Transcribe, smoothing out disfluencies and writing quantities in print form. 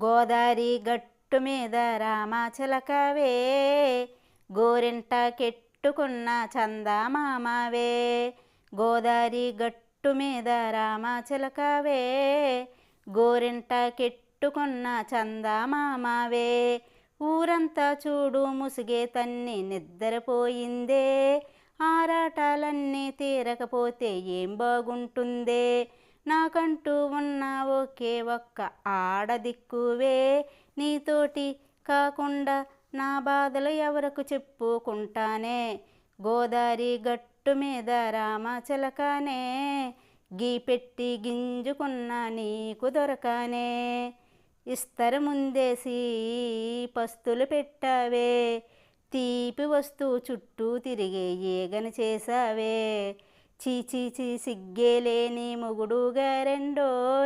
గోదారి గట్టు మీద రామచిలకవే, గోరింట కెట్టుకున్న చందమామవే. గోదారి గట్టు మీద రామచిలకవే, గోరింట కెట్టుకున్న చందమామవే. ఊరంతా చూడు ముసిగే తన్ని నిద్రపోయిందే, ఆరాటాలన్నీ తీరకపోతే ఏం బాగుంటుందే. నాకంటూ ఉన్న ఒకే ఒక్క ఆడదిక్కువే, నీతోటి కాకుండా నా బాధలు ఎవరకు చెప్పుకుంటానే. గోదారి గట్టు మీద రామచిలకనే, గీపెట్టి గింజుకున్న నీకు దొరకనే. ఇస్తరు ముందేసి పస్తులు పెట్టావే, తీపి వస్తూ చుట్టూ తిరిగే ఈగని చేసావే. చీచీచి సిగ్గేలేని మొగుడు గారెండో.